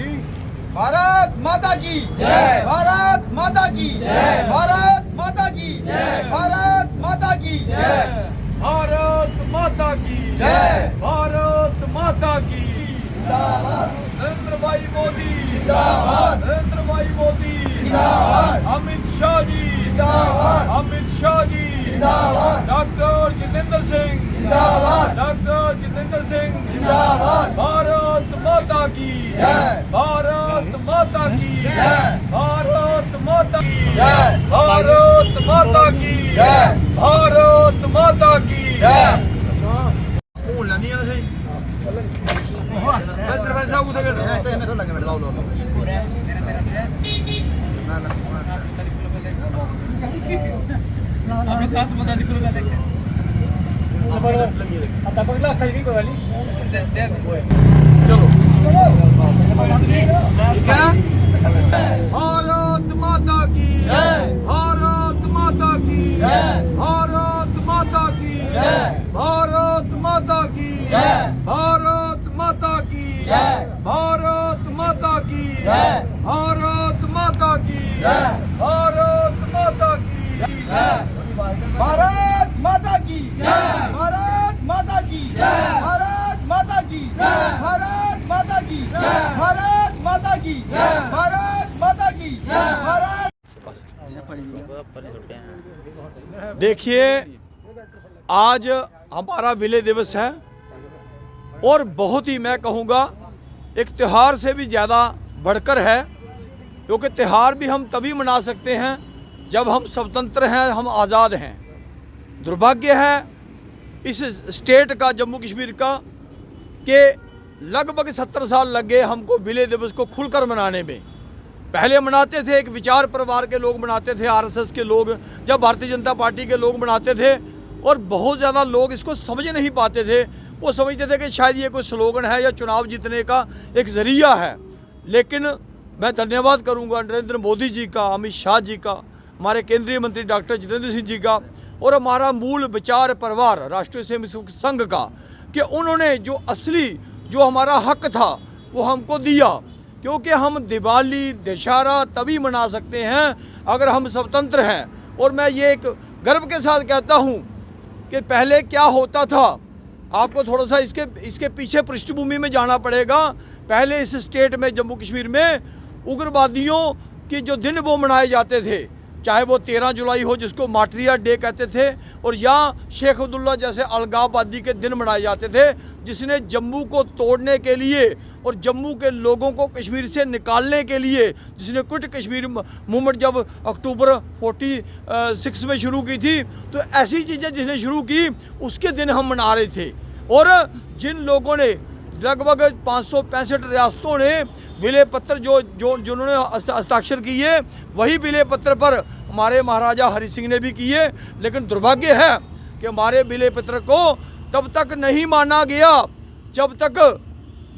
की भारत माता की जय, भारत माता की जय, भारत माता की जय, भारत माता की जय, भारत माता की जय, भारत माता की जिंदाबाद, नरेंद्र भाई मोदी जिंदाबाद, नरेंद्र भाई मोदी जिंदाबाद, अमित शाह जी जिंदाबाद, अमित शाह जी जिंदाबाद, डॉक्टर जितेंद्र सिंह जिंदाबाद, डॉक्टर जितेंद्र सिंह जिंदाबाद, भारत माता की जय, भारत माता की जय, भारत माता की जय, भारत माता की जय, भारत माता की जय। भूलना नहीं है वैसे वैसा उधर चलो क्या भारत माता की भारत माता की भारत माता की भारत माता की भारत माता की भारत माता की भारत माता की भारत माता की भारत माता की जय, भारत माता की जय, भारत माता की जय, भारत माता की जय, भारत माता की जय, भारत माता की जय, भारत। देखिए आज हमारा विलय दिवस है और बहुत ही मैं कहूँगा एक त्यौहार से भी ज़्यादा बढ़कर है, क्योंकि त्यौहार भी हम तभी मना सकते हैं जब हम स्वतंत्र हैं, हम आज़ाद हैं। दुर्भाग्य है इस स्टेट का, जम्मू कश्मीर का, कि लगभग 70 साल लग गए हमको विलय दिवस को खुलकर मनाने में। पहले मनाते थे एक विचार परिवार के लोग मनाते थे, आरएसएस के लोग, जब भारतीय जनता पार्टी के लोग मनाते थे, और बहुत ज़्यादा लोग इसको समझ नहीं पाते थे। वो समझते थे कि शायद ये कोई स्लोगन है या चुनाव जीतने का एक ज़रिया है। लेकिन मैं धन्यवाद करूंगा नरेंद्र मोदी जी का, अमित शाह जी का, हमारे केंद्रीय मंत्री डॉक्टर जितेंद्र सिंह जी का, और हमारा मूल विचार परिवार राष्ट्रीय स्वयंसेवक संघ का, कि उन्होंने जो असली जो हमारा हक था वो हमको दिया। क्योंकि हम दिवाली दशहरा तभी मना सकते हैं अगर हम स्वतंत्र हैं। और मैं ये एक गर्व के साथ कहता हूँ कि पहले क्या होता था, आपको थोड़ा सा इसके पीछे पृष्ठभूमि में जाना पड़ेगा। पहले इस स्टेट में, जम्मू कश्मीर में, उग्रवादियों की जो दिन वो मनाए जाते थे, चाहे वो 13 जुलाई हो जिसको मार्टियर डे कहते थे, और या शेख अब्दुल्ला जैसे अलगाववादी के दिन मनाए जाते थे, जिसने जम्मू को तोड़ने के लिए और जम्मू के लोगों को कश्मीर से निकालने के लिए, जिसने क्विट कश्मीर मूवमेंट जब अक्टूबर 46 में शुरू की थी, तो ऐसी चीज़ें जिसने शुरू की उसके दिन हम मना रहे थे। और जिन लोगों ने लगभग 565 रियासतों ने विलय पत्र जिन्होंने हस्ताक्षर किए, वही विलय पत्र पर हमारे महाराजा हरि सिंह ने भी किए। लेकिन दुर्भाग्य है कि हमारे विलय पत्र को तब तक नहीं माना गया जब तक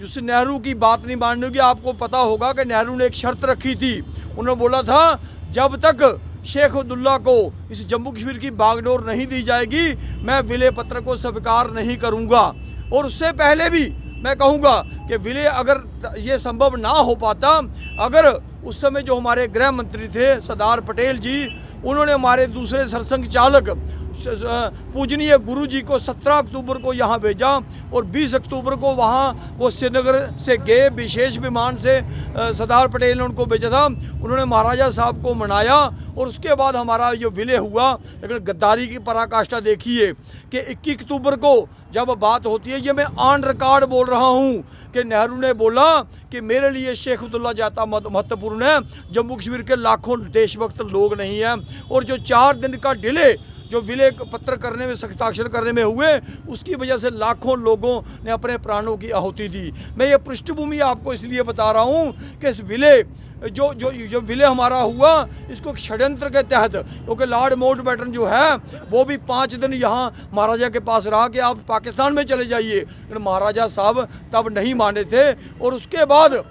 उस नेहरू की बात नहीं मानने की। आपको पता होगा कि नेहरू ने एक शर्त रखी थी, उन्होंने बोला था जब तक शेख अब्दुल्ला को इस जम्मू कश्मीर की बागडोर नहीं दी जाएगी मैं विलय पत्र को स्वीकार नहीं करूँगा। और उससे पहले भी मैं कहूँगा कि विलय अगर ये संभव ना हो पाता, अगर उस समय जो हमारे गृह मंत्री थे सरदार पटेल जी, उन्होंने हमारे दूसरे सरसंघ चालक पूजनीय गुरु जी को 17 अक्टूबर को यहाँ भेजा और 20 अक्टूबर को वहाँ वो श्रीनगर से गए, विशेष विमान से सरदार पटेल ने उनको भेजा था। उन्होंने महाराजा साहब को मनाया और उसके बाद हमारा ये विलय हुआ। लेकिन गद्दारी की पराकाष्ठा देखिए कि 21 अक्टूबर को जब बात होती है, ये मैं ऑन रिकॉर्ड बोल रहा हूँ कि नेहरू ने बोला कि मेरे लिए शेख अब्दुल्ला ज़्यादा महत्वपूर्ण है, जम्मू कश्मीर के लाखों देशभक्त लोग नहीं हैं। और जो 4 दिन का डिले जो विलय पत्र करने में, हस्ताक्षर करने में हुए, उसकी वजह से लाखों लोगों ने अपने प्राणों की आहुति दी। मैं ये पृष्ठभूमि आपको इसलिए बता रहा हूँ कि इस विलय जो विलय हमारा हुआ, इसको एक षड्यंत्र के तहत, क्योंकि लॉर्ड माउंटबेटन जो है वो भी 5 दिन यहाँ महाराजा के पास रहा कि आप पाकिस्तान में चले जाइए, लेकिन महाराजा साहब तब नहीं माने थे। और उसके बाद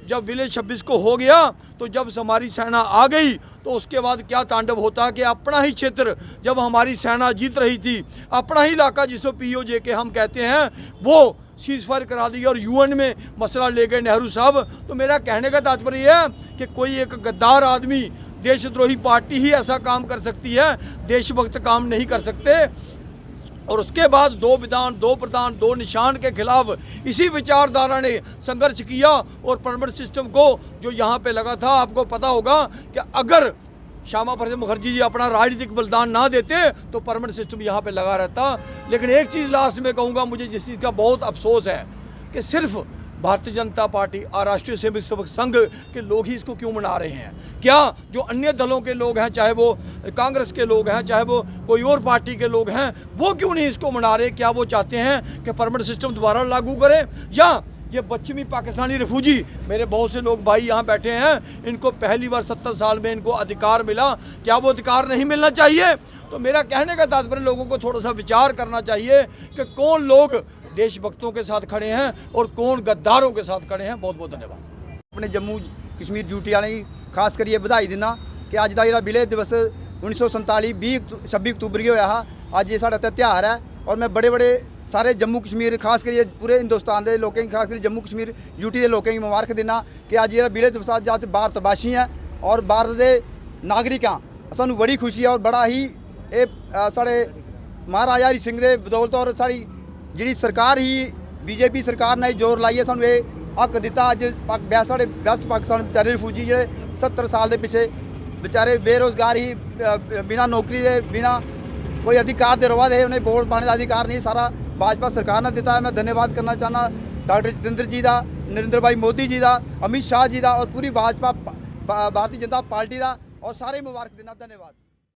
जब विलय 26 को हो गया, तो जब हमारी सेना आ गई, तो उसके बाद क्या तांडव होता कि अपना ही क्षेत्र जब हमारी सेना जीत रही थी, अपना ही इलाका जिसको POJ के हम कहते हैं, वो सीज फायर करा दी और यूएन में मसला ले गए नेहरू साहब। तो मेरा कहने का तात्पर्य यह है कि कोई एक गद्दार आदमी, देशद्रोही पार्टी ही ऐसा काम कर सकती है, देशभक्त काम नहीं कर सकते। और उसके बाद 2 विधान 2 प्रधान 2 निशान के खिलाफ इसी विचारधारा ने संघर्ष किया और परमानेंट सिस्टम को जो यहाँ पे लगा था, आपको पता होगा कि अगर श्यामा प्रसाद मुखर्जी जी अपना राजनीतिक बलिदान ना देते तो परमानेंट सिस्टम यहाँ पे लगा रहता। लेकिन एक चीज़ लास्ट में कहूँगा, मुझे जिस चीज़ का बहुत अफसोस है कि सिर्फ भारतीय जनता पार्टी और राष्ट्रीय स्वयं सेवक संघ के लोग ही इसको क्यों मना रहे हैं। क्या जो अन्य दलों के लोग हैं, चाहे वो कांग्रेस के लोग हैं, चाहे वो कोई और पार्टी के लोग हैं, वो क्यों नहीं इसको मना रहे? क्या वो चाहते हैं कि परमानेंट सिस्टम दोबारा लागू करें, या ये पश्चिमी पाकिस्तानी रिफ्यूजी, मेरे बहुत से लोग भाई यहाँ बैठे हैं, इनको पहली बार 70 साल में इनको अधिकार मिला, क्या वो अधिकार नहीं मिलना चाहिए? तो मेरा कहने का तात्पर्य लोगों को थोड़ा सा विचार करना चाहिए कि कौन लोग देशभक्तों के साथ खड़े हैं और कौन गद्दारों के साथ खड़े हैं। बहुत बहुत धन्यवाद। अपने जम्मू कश्मीर ड्यूटी वाले की खास करिए बधाई देना कि अज का जो विलय दिवस 1947 26 अक्तूबर की होया हा, अज ये साढ़ा त्यौहार है। और मैं बड़े बड़े सारे जम्मू कश्मीर खास करिए पूरे हिंदुस्तान के लोगों की, खास कर जम्मू कश्मीर ड्यूटी के लोगों की मुबारक देना कि अज जो विलय दिवस अज अस भारत वासी हैं और भारत के नागरिक हाँ। सानू बड़ी खुशी है और बड़ा ही ये साढ़े महाराजा हरि सिंह के बदौलत और साड़ी जी सरकार ही बीजेपी सरकार ने जोर लाइए सानू ये हक दिता। अज साढ़े वैस्ट पाकिस्तान बेचारे रिफ्यूजी जो 70 साल के पिछे बेचारे बेरोजगार ही, बिना नौकरी के, बिना कोई अधिकार दे रवा दे, उन्हें वोट पाने का अधिकार नहीं, सारा भाजपा सरकार ने दिता है। मैं धन्यवाद करना चाहना डॉक्टर जितेंद्र जी का, नरेंद्र भाई मोदी जी का, अमित शाह जी का और पूरी भाजपा भारतीय जनता पार्टी का और सारे मुबारक देना। धन्यवाद।